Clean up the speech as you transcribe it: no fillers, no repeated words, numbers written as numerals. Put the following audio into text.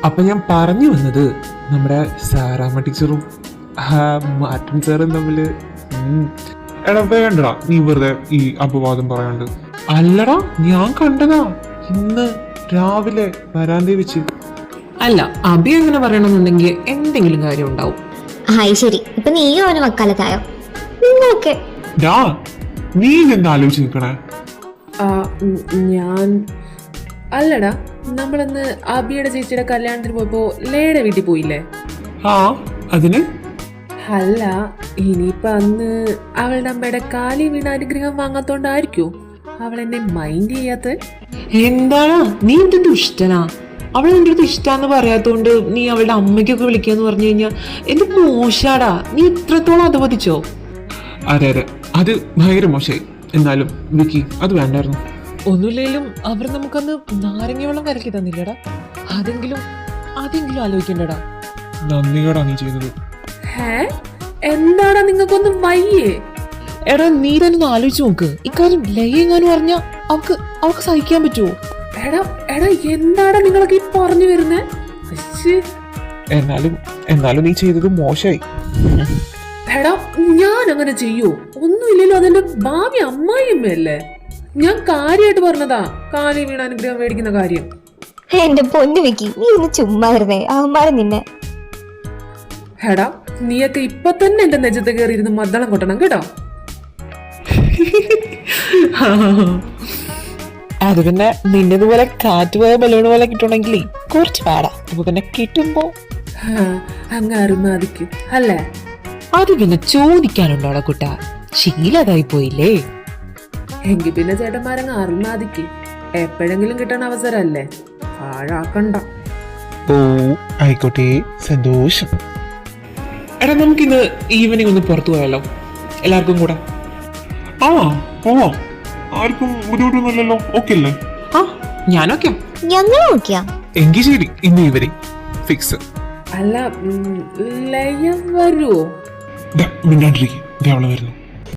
അപ്പൊ ഞാൻ പറഞ്ഞു വന്നത് നമ്മുടെ സാറാമ്മ ടീച്ചറും മാർട്ടിൻ സാറും തമ്മില് എടാ വേണ്ടടാ നീ വെറുതെ ഈ അപവാദം പറയാണ്ട്. അല്ലടാ ഞാൻ കണ്ടതാ ഇന്ന് രാവിലെ വരാന്തേ വെച്ച്. അല്ല, അഭി അങ്ങനെ പറയണമെന്നുണ്ടെങ്കിൽ എന്തെങ്കിലും കാര്യം ഉണ്ടാവും. ഹായ് ശരി, ഇപ്പൊ നീയും അവന് വക്കാലത്തായോ? നിങ്ങളൊക്കെ നീ എന്താ ആലോചിച്ച് നിക്കണേ? ഞാൻ അല്ലടാ, നമ്മളന്ന് അബിയുടെ ചേച്ചിയുടെ കല്യാണത്തിന് പോയപ്പോ ലേയുടെ വീട്ടിൽ പോയില്ലേ? ആ അതിന് അല്ല, ഇനിയിപ്പൊ അന്ന് അവളുടെ അമ്മയുടെ കാലി വീണ അനുഗ്രഹം വാങ്ങാത്തോണ്ടായിരിക്കോ അവൾ എന്നെ മൈൻഡ് ചെയ്യാത്ത? എന്താണ് നീ എന്ത് ദുഷ്ടനാ? അവൾ നിന്റെ അടുത്ത് ഇഷ്ടാന്ന് പറയാത്തോണ്ട് നീ അവളുടെ അമ്മയ്ക്കൊക്കെ വിളിക്കാന്ന് പറഞ്ഞു കഴിഞ്ഞാൽ എന്ത് മോശാടാ. നീ ഇത്രത്തോളം അധപതിച്ചോ? അതെ അതെ, അത് ഭയങ്കര മോശമായി. എന്നാലും വിക്കി അത് വേണ്ടായിരുന്നു. ഒന്നുമില്ലേലും അവർ നമുക്കന്ന് നാരങ്ങ വെള്ളം കലക്കി തന്നില്ലടാ. അതെങ്കിലും ആലോചിക്കണ്ടടാ. നന്ദിയോടാ നീ ചെയ്തത്. എന്താടാ നിങ്ങൾക്കൊന്നും വയ്യേ? എടാ നീ തന്നെ ഒന്ന് ആലോചിച്ച് നോക്ക്. ഇക്കാര്യം ലയ എങ്ങാനും പറഞ്ഞ അവക്ക് സഹിക്കാൻ പറ്റുമോ? എടാ എന്താടാ നിങ്ങളൊക്കെ ഈ പറഞ്ഞു വരുന്നേ? എന്നാലും നീ ചെയ്തത് മോശമായി. എടാ ഞാൻ അങ്ങനെ ചെയ്യൂ? ഒന്നുമില്ലല്ലോ, അതെന്റെ ഭാവി അമ്മായിയമ്മയല്ലേ. ഞാൻ കാര്യമായിട്ട് പറഞ്ഞതാ കാലി വീണ അനുഗ്രഹം മേടിക്കുന്ന കാര്യം. എന്റെ പൊന്നു വെക്കി, നീ ഒന്ന് ചുമ്മാ വരുന്നേ, അവന്മാരെ നിന്നെ. എടാ നീയൊക്കെ ഇപ്പൊ തന്നെ എന്റെ നെജത്ത് കയറി ഇരുന്ന് മദ്ദളം കൊട്ടണം കേട്ടോ. അത് പിന്നെ നിന്നതുപോലെ കാറ്റുപോയ ബലൂൺ പോലെ കിട്ടണമെങ്കിൽ കുറച്ച് പാടാ. അപ്പൊ പിന്നെ കിട്ടുമ്പോ അങ്ങ് അറുമാദിക്കും അല്ലേ? അത് പിന്നെ ചോദിക്കാനുണ്ടോടാ കുട്ട, ശീലതായി പോയില്ലേ? എങ്കിൽ പിന്നെ ചേട്ടന്മാരങ്ങ് അറുമാദിക്കും. എപ്പോഴെങ്കിലും കിട്ടണ അവസരല്ലേ, പാഴാക്കണ്ട. ഓ ആയിക്കോട്ടെ, സന്തോഷം. എടാ നമുക്കിന്ന് ഈവനിങ് ഒന്ന് പുറത്തു പോയാലോ എല്ലാവർക്കും കൂടെ? പോവാം. ആർക്കും ബുദ്ധിമുട്ടൊന്നുമില്ലല്ലോ? ഓക്കെ അല്ലേ? ആ ഞാനൊക്കെ. ഞങ്ങൾ നോക്കിയാ എങ്കിൽ ശരി, ഇന്ന് ഈവനിങ് ഫിക്സ്. അല്ല ലയം വരുവോ? മിണ്ടാണ്ടിരിക്കും, അവള് വരുന്നു.